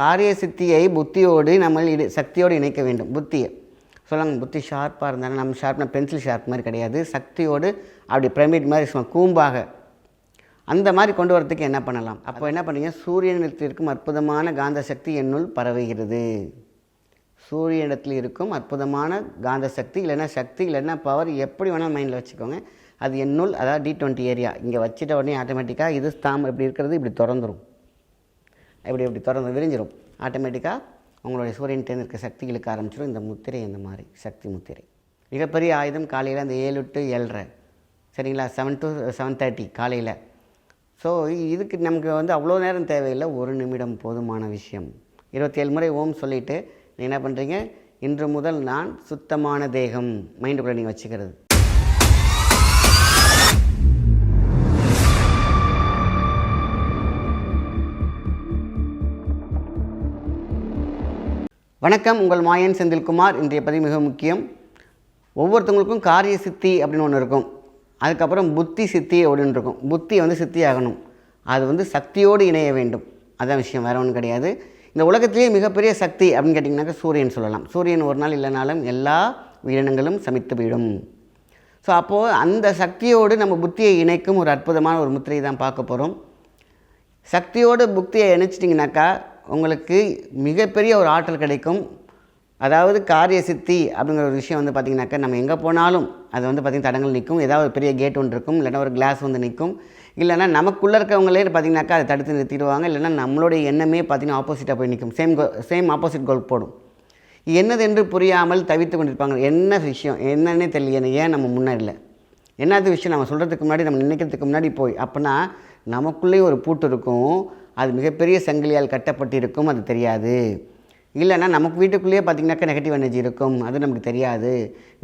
காரிய சித்தியை புத்தியோடு நம்ம சக்தியோடு இணைக்க வேண்டும். புத்தியை சொல்லுவாங்க, புத்தி ஷார்ப்பாக இருந்தாலும் நம்ம ஷார்ப்னா பென்சில் ஷார்ப் மாதிரி கிடையாது, சக்தியோடு அப்படி பிரமிட் மாதிரி கூம்பாக அந்த மாதிரி கொண்டு வரத்துக்கு என்ன பண்ணலாம்? அப்போ என்ன பண்ணுறீங்க, சூரியனிடத்தில் இருக்கும் அற்புதமான காந்த சக்தி என்னுள் பரவுகிறது. சூரியனிடத்தில் இருக்கும் அற்புதமான காந்த சக்தி இல்லைன்னா சக்தி இல்லைன்னா பவர், எப்படி வேணால் மைண்டில் வச்சுக்கோங்க. அது என்னுள், அதாவது D20 ஏரியா இங்கே வச்சுட்ட உடனே ஆட்டோமேட்டிக்காக இது ஸ்தாம் இப்படி இருக்கிறது இப்படி திறந்துடும், இப்படி திறந்து விரிஞ்சிடும். ஆட்டோமேட்டிக்காக உங்களுடைய சூரியன் தேர்ந்திருக்க சக்தி இழுக்க ஆரம்பிச்சிடும். இந்த முத்திரை இந்த மாதிரி சக்தி முத்திரை மிகப்பெரிய ஆயுதம். காலையில் அந்த 7 to 7:30 சரிங்களா, 7 to 7:30 காலையில். ஸோ இதுக்கு நமக்கு அவ்வளோ நேரம் தேவையில்லை, 1 நிமிடம் போதுமான விஷயம். 27 முறை ஓம் சொல்லிவிட்டு நீங்கள் என்ன பண்ணுறீங்க, இன்று முதல் நான் சுத்தமான தேகம் மைண்டுக்குள்ளே நீங்கள் வச்சுக்கிறது. வணக்கம், உங்கள் மாயன் செந்தில்குமார். இன்றைய பதிவு மிக முக்கியம். ஒவ்வொருத்தவங்களுக்கும் காரிய சித்தி அப்படின்னு ஒன்று இருக்கும், அதுக்கப்புறம் புத்தி சித்தி அப்படின்னு இருக்கும். புத்தி சித்தி ஆகணும், அது சக்தியோடு இணைய வேண்டும். அதான் விஷயம், வேறு ஒன்றும் கிடையாது. இந்த உலகத்திலேயே மிகப்பெரிய சக்தி அப்படின்னு கேட்டிங்கனாக்கா சூரியன் சொல்லலாம். சூரியன் ஒரு நாள் இல்லைனாலும் எல்லா உயிரினங்களும் சமித்து போயிடும். ஸோ அப்போது அந்த சக்தியோடு நம்ம புத்தியை இணைக்கும் ஒரு அற்புதமான ஒரு முத்திரையை தான் பார்க்க போகிறோம். சக்தியோடு புத்தியை இணைச்சிட்டிங்கனாக்கா உங்களுக்கு மிகப்பெரிய ஒரு ஆற்றல் கிடைக்கும். அதாவது காரிய சித்தி அப்படிங்கிற ஒரு விஷயம் பார்த்திங்கனாக்கா நம்ம எங்கே போனாலும் அது பார்த்திங்கன்னா தடங்கள் நிற்கும். ஏதாவது ஒரு பெரிய கேட் ஒன்று இருக்கும், இல்லைனா ஒரு கிளாஸ் நிற்கும், இல்லைனா நமக்குள்ளே இருக்கவங்களே பார்த்திங்கனாக்கா அதை தடுத்து நிறுத்திடுவாங்க. இல்லைனா நம்மளுடைய எண்ணமே பார்த்திங்கன்னா ஆப்போசிட்டாக போய் நிற்கும். சேம் ஆப்போசிட் கோல் போடும். என்னது என்று புரியாமல் தவித்து கொண்டிருப்பாங்க. என்ன விஷயம் என்னன்னே தெரியல, ஏன் நம்ம முன்னாடி இல்லை, என்னது விஷயம் நம்ம சொல்கிறதுக்கு முன்னாடி நம்ம நினைக்கிறதுக்கு முன்னாடி போய் அப்படின்னா நமக்குள்ளேயே ஒரு பூட்டு இருக்கும், அது மிகப்பெரிய சங்கிலியால் கட்டப்பட்டிருக்கும், அது தெரியாது. இல்லைன்னா நமக்கு வீட்டுக்குள்ளேயே பார்த்திங்கனாக்கா நெகட்டிவ் எனர்ஜி இருக்கும், அது நமக்கு தெரியாது.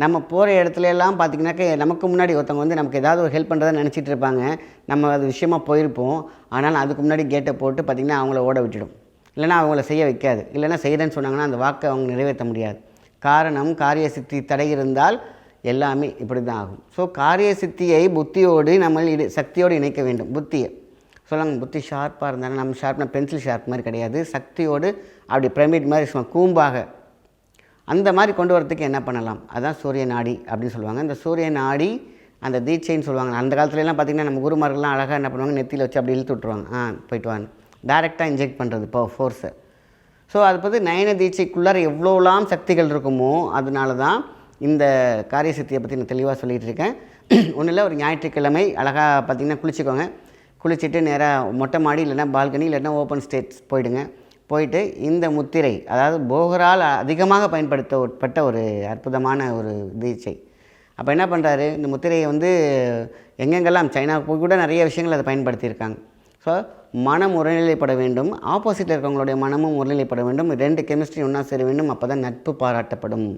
நம்ம போகிற இடத்துல எல்லாம் பார்த்திங்கனாக்கா நமக்கு முன்னாடி ஒருத்தவங்க நமக்கு ஏதாவது ஒரு ஹெல்ப் பண்ணுறதா நினச்சிட்டு இருப்பாங்க. நம்ம அது விஷயமாக போயிருப்போம், ஆனால் அதுக்கு முன்னாடி கேட்டை போட்டு பார்த்திங்கன்னா அவங்கள ஓட விட்டுடும், இல்லைனா அவங்கள செய்ய வைக்காது. இல்லைனா செய்கிறேன்னு சொன்னாங்கன்னா அந்த வாக்கை அவங்க நிறைவேற்ற முடியாது. காரணம், காரிய சித்தி தடை இருந்தால் எல்லாமே இப்படி தான் ஆகும். ஸோ காரிய சித்தியை புத்தியோடு நம்ம சக்தியோடு இணைக்க வேண்டும். புத்தியை சொல்லுவாங்க, புத்தி ஷார்ப்பாக இருந்தாலும் நம்ம ஷார்ப்னா பென்சில் ஷார்ப் மாதிரி கிடையாது, சக்தியோடு அப்படி பிரமிட் மாதிரி கூம்பாக அந்த மாதிரி கொண்டு வரத்துக்கு என்ன பண்ணலாம்? அதான் சூரிய நாடி அப்படின்னு சொல்லுவாங்க. இந்த சூரிய நாடி அந்த தீட்சைன்னு சொல்லுவாங்க. அந்த காலத்துலலாம் பார்த்திங்கன்னா நம்ம குருமார்கள்லாம் அழகாக என்ன பண்ணுவாங்க, நெத்தியில் வச்சு அப்படி இழுத்து விட்ருவாங்க. போயிட்டு வாங்க, டைரெக்டாக இன்ஜெக்ட் பண்ணுறது இப்போ ஃபோர்ஸை. ஸோ அது பார்த்து நயன தீட்சைக்குள்ளார எவ்வளோலாம் சக்திகள் இருக்குமோ அதனால தான் இந்த காரிய சக்தியை பற்றி நான் தெளிவாக சொல்லிகிட்டு இருக்கேன். ஒன்றும் இல்லை, ஒரு ஞாயிற்றுக்கிழமை அழகாக பார்த்திங்கன்னா குளிச்சுக்கோங்க. குளிச்சுட்டு நேராக மொட்டை மாடி இல்லைனா பால்கனி இல்லைனா ஓப்பன் ஸ்டேட்ஸ் போயிடுங்க. போயிட்டு இந்த முத்திரை, அதாவது போகரால் அதிகமாக பயன்படுத்தப்பட்ட ஒரு அற்புதமான ஒரு தீட்சை. அப்போ என்ன பண்ணுறாரு, இந்த முத்திரையை எங்கெங்கெல்லாம் சைனாவுக்கு போய் கூட நிறைய விஷயங்கள் அதை பயன்படுத்தியிருக்காங்க. ஸோ மனம் ஒருநிலைப்பட வேண்டும், ஆப்போசிட்டில் இருக்கவங்களுடைய மனமும் ஒருநிலைப்பட வேண்டும், 2 கெமிஸ்ட்ரி ஒன்றா சேர வேண்டும். அப்போ தான் நட்பு பாராட்டப்படும்.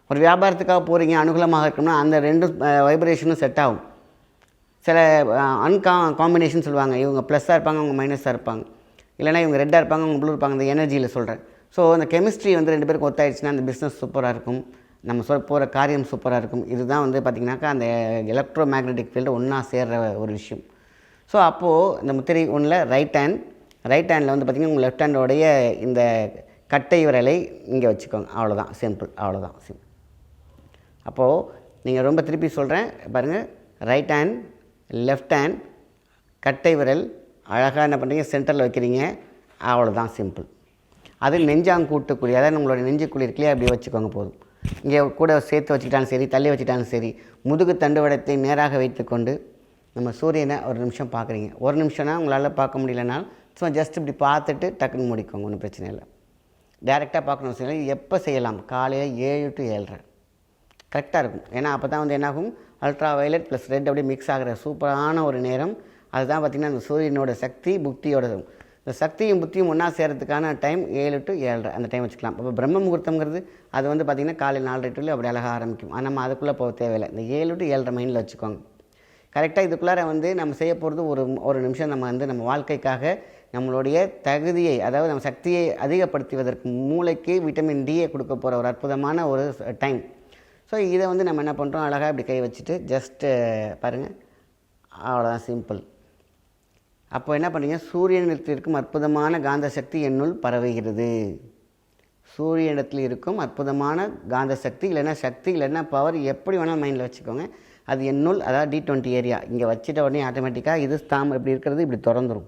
ஒரு வியாபாரத்துக்காக போகிறீங்க, அனுகூலமாக இருக்கணும்னா அந்த 2 வைப்ரேஷனும் செட் ஆகும். சில காம்பினேஷன் சொல்லுவாங்க, இவங்க ப்ளஸ்ஸாக இருப்பாங்க, அவங்க மைனஸாக இருப்பாங்க, இல்லைனா இவங்க ரெட்டாக இருப்பாங்க, அவங்க ப்ளூ இருப்பாங்க. அந்த எனர்ஜியில் சொல்கிறேன். ஸோ அந்த கெமிஸ்ட்ரி 2 பேருக்கு ஒத்தாயிடுச்சுன்னா அந்த பிஸ்னஸ் சூப்பராக இருக்கும், நம்ம போகிற காரியம் சூப்பராக இருக்கும். இதுதான் பார்த்திங்கனாக்கா அந்த எலக்ட்ரோ மேக்னெட்டிக் ஃபீல்டு ஒன்றா சேர்கிற ஒரு விஷயம். ஸோ அப்போது இந்த முத்திரை ஒன்றில் ரைட் ஹேண்டில் பார்த்திங்கன்னா உங்கள் லெஃப்ட் ஹேண்டோடைய இந்த கட்டை விரலை இங்கே வச்சுக்கோங்க. அவ்வளோதான், சிம்பிள், அவ்வளோதான் சிம்பிள். அப்போது நீங்கள் ரொம்ப திருப்பி சொல்கிறேன் பாருங்கள், ரைட் ஹேண்ட், லெஃப்ட் ஹேண்ட், கட்டை விரல் அழகாக என்ன பண்ணுறீங்க, சென்டரில் வைக்கிறீங்க. அவ்வளோதான், சிம்பிள். அது நெஞ்சாங்கூட்டுக்குழி, அதாவது நம்மளோட நெஞ்சுக்குழி இருக்குல்லையே, அப்படி வச்சுக்கோங்க போதும். இங்கே கூட சேர்த்து வச்சுக்கிட்டாலும் சரி, தள்ளி வச்சுக்கிட்டாலும் சரி, முதுகு தண்டுவடத்தை நேராக வைத்துக்கொண்டு நம்ம சூரியனை ஒரு நிமிஷம் பார்க்குறீங்க. ஒரு நிமிஷம்னா உங்களால் பார்க்க முடியலனாலும் சும்மா ஜஸ்ட் இப்படி பார்த்துட்டு டக்குன்னு முடிக்கோங்க, ஒன்றும் பிரச்சனை இல்லை. டைரெக்டாக பார்க்கணும் அவசியம் இல்லை. எப்போ செய்யலாம்? காலையில் 7 to 7:30 கரெக்டாக இருக்கும். ஏன்னா அப்போ தான் என்னாகும், அல்ட்ரா வயலட் ப்ளஸ் ரெட் அப்படியே மிக்ஸ் ஆகிற சூப்பரான ஒரு நேரம். அதுதான் பார்த்திங்கன்னா அந்த சூரியனோட சக்தி புத்தியோட, இந்த சக்தியும் புத்தியும் ஒன்றா சேர்கிறதுக்கான டைம் 7 to 7:30 அந்த டைம் வச்சுக்கலாம். அப்போ பிரம்ம முகூர்த்தங்கிறது அது பார்த்திங்கன்னா காலையில் 4:30 அப்படி அழகாக ஆரம்பிக்கும். ஆனால் நம்ம அதுக்குள்ளே போக தேவையில்லை. இந்த 7 to 7:30 மைண்டில் வச்சுக்கோங்க. கரெக்டாக இதுக்குள்ளார நம்ம செய்ய போகிறது ஒரு நிமிஷம் நம்ம நம்ம வாழ்க்கைக்காக நம்மளுடைய தகுதியை, அதாவது நம்ம சக்தியை அதிகப்படுத்துவதற்கு மூளைக்கு விட்டமின் டியை கொடுக்க போகிற ஒரு அற்புதமான ஒரு டைம். ஸோ இதை நம்ம என்ன பண்ணுறோம், அழகாக இப்படி கை வச்சுட்டு ஜஸ்ட்டு பாருங்கள், அவ்வளோதான், சிம்பிள். அப்போ என்ன பண்ணுறீங்க, சூரியனிடத்தில் இருக்கும் அற்புதமான காந்த சக்தி என்னுள் பரவுகிறது. சூரியனிடத்தில் இருக்கும் அற்புதமான காந்த சக்தி இல்லைன்னா சக்தி இல்லைன்னா பவர், எப்படி வேணால் மைண்டில் வச்சுக்கோங்க. அது என்னுள், அதாவது D20 ஏரியா இங்கே வச்சுட்ட உடனே ஆட்டோமேட்டிக்காக இது தாமரை இப்படி இருக்கிறது இப்படி திறந்துடும்,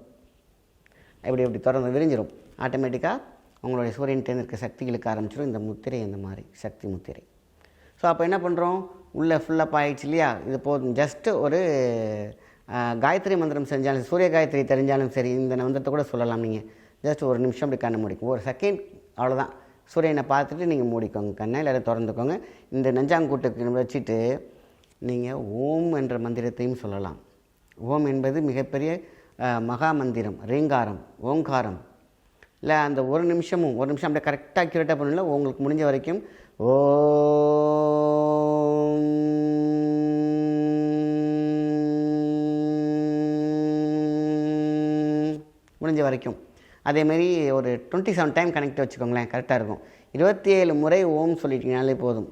இப்படி திறந்து விரிஞ்சிடும். ஆட்டோமேட்டிக்காக உங்களுடைய சூரியன் தேர்ந்தெடுக்க சக்தி இழுக்க ஆரம்பிச்சிடும். இந்த முத்திரை இந்த மாதிரி சக்தி முத்திரை. ஸோ அப்போ என்ன பண்ணுறோம், உள்ளே ஃபுல்லப் ஆகிடுச்சு இல்லையா. இது போதும். ஜஸ்ட்டு ஒரு காயத்ரி மந்திரம் செஞ்சாலும், சூரிய காயத்ரி தெரிஞ்சாலும் சரி, இந்த மந்திரத்தை கூட சொல்லலாம். நீங்கள் ஜஸ்ட் ஒரு நிமிஷம் அப்படி கண்ணை மூடிக்கும், ஒரு செகண்ட், அவ்வளோதான். சூரியனை பார்த்துட்டு நீங்கள் மூடிக்கோங்க கண்ணை, இல்லை திறந்துக்கோங்க. இந்த நெஞ்சாங்கூட்டுக்கு வச்சுட்டு நீங்கள் ஓம் என்ற மந்திரத்தையும் சொல்லலாம். ஓம் என்பது மிகப்பெரிய மகா மந்திரம், ரீங்காரம், ஓங்காரம். இல்லை அந்த ஒரு நிமிஷம் அப்படியே கரெக்டாக அக்யூரேட்டாக பண்ணல. உங்களுக்கு முடிஞ்ச வரைக்கும் முடிஞ்ச வரைக்கும் அதேமாரி ஒரு 27 டைம் கனெக்ட் வச்சுக்கோங்களேன், கரெக்டாக இருக்கும். 27 முறை ஓம் சொல்லிட்டீங்கனாலே போதும்.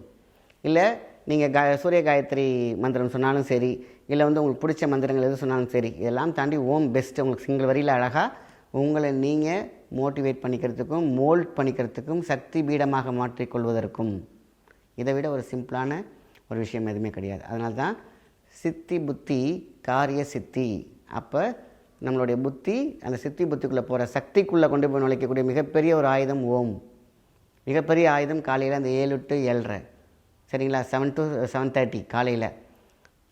இல்லை நீங்கள் சூரிய காயத்ரி மந்திரம் சொன்னாலும் சரி, இல்லை உங்களுக்கு பிடிச்ச மந்திரங்கள் எது சொன்னாலும் சரி, இதெல்லாம் தாண்டி ஓம் பெஸ்ட்டு. உங்களுக்கு சிங்கிள் வரியில் அழகாக உங்களை நீங்கள் மோட்டிவேட் பண்ணிக்கிறதுக்கும் மோல்ட் பண்ணிக்கிறதுக்கும் சக்தி பீடமாக மாற்றிக்கொள்வதற்கும் இதை விட ஒரு சிம்பிளான ஒரு விஷயம் எதுவுமே கிடையாது. அதனால தான் சித்தி புத்தி காரிய சித்தி. அப்போ நம்மளுடைய புத்தி அந்த சித்தி புத்திக்குள்ளே போகிற சக்திக்குள்ளே கொண்டு போய் நுழைக்கக்கூடிய மிகப்பெரிய ஒரு ஆயுதம் ஓம். மிகப்பெரிய ஆயுதம் காலையில் அந்த 7 to 7:30, சரிங்களா, 7 to 7:30 காலையில்.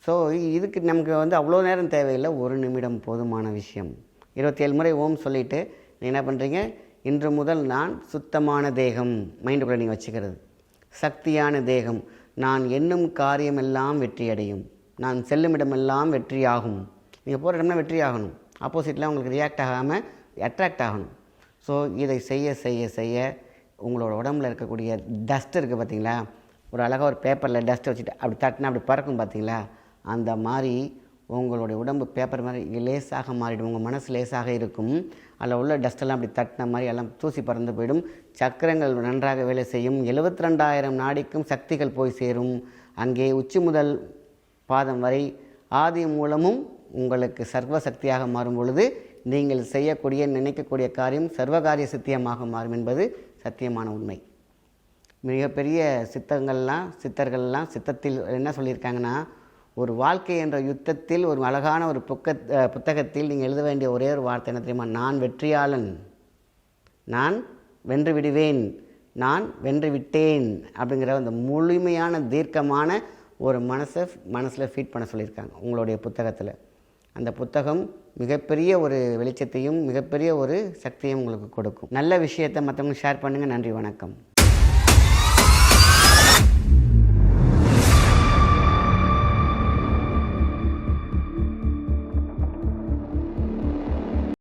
ஸோ இதுக்கு நமக்கு அவ்வளோ நேரம் தேவையில்லை, 1 நிமிடம் போதுமான விஷயம். 27 முறை ஓம் சொல்லிவிட்டு நீங்கள் என்ன பண்ணுறீங்க, இன்று முதல் நான் சுத்தமான தேகம், மைண்டுக்குள்ளே நீங்கள் வச்சுக்கிறது. சக்தியான தேகம், நான் எண்ணும் காரியமெல்லாம் வெற்றியடையும், நான் செல்லும் இடமெல்லாம் வெற்றியாகும். நீங்கள் போகிற இடம்னா வெற்றி ஆகணும், ஆப்போசிட்டில் உங்களுக்கு ரியாக்ட் ஆகாமல் அட்ராக்ட் ஆகணும். ஸோ இதை செய்ய செய்ய செய்ய உங்களோட உடம்புல இருக்கக்கூடிய டஸ்ட் இருக்குது பார்த்தீங்களா, ஒரு அழகாக ஒரு பேப்பரில் டஸ்ட்டை வச்சுட்டு அப்படி தட்டினா அப்படி பறக்கும் பார்த்தீங்களா, அந்த மாதிரி உங்களுடைய உடம்பு பேப்பர் மாதிரி லேசாக மாறிடும். உங்கள் மனசு லேசாக இருக்கும். அதில் உள்ள டஸ்ட்டெல்லாம் அப்படி தட்டின மாதிரி எல்லாம் தூசி பறந்து போயிடும். சக்கரங்கள் நன்றாக வேலை செய்யும். 72,000 நாடிக்கும் சக்திகள் போய் சேரும். அங்கே உச்சி முதல் பாதம் வரை ஆதி மூலமும் உங்களுக்கு சர்வ சக்தியாக மாறும் பொழுது நீங்கள் செய்யக்கூடிய நினைக்கக்கூடிய காரியம் சர்வகாரிய சித்தியமாக மாறும் என்பது சத்தியமான உண்மை. மிகப்பெரிய சித்தர்கள்லாம் சித்தத்தில் என்ன சொல்லியிருக்காங்கன்னா, ஒரு வாழ்க்கை என்ற யுத்தத்தில் ஒரு அழகான ஒரு புத்தகத்தில் நீங்கள் எழுத வேண்டிய ஒரே ஒரு வார்த்தை என்ன தெரியுமா, நான் வெற்றியாளன், நான் வென்று விடுவேன், நான் வென்று விட்டேன் அப்படிங்கிற அந்த முழுமையான தீர்க்கமான ஒரு மனசில் ஃபீட் பண்ண சொல்லியிருக்காங்க உங்களுடைய புத்தகத்தில். அந்த புத்தகம் மிகப்பெரிய ஒரு வெளிச்சத்தையும் மிகப்பெரிய ஒரு சக்தியும் உங்களுக்கு கொடுக்கும். நல்ல விஷயத்தை மற்றவங்களுக்கு ஷேர் பண்ணுங்கள். நன்றி, வணக்கம்.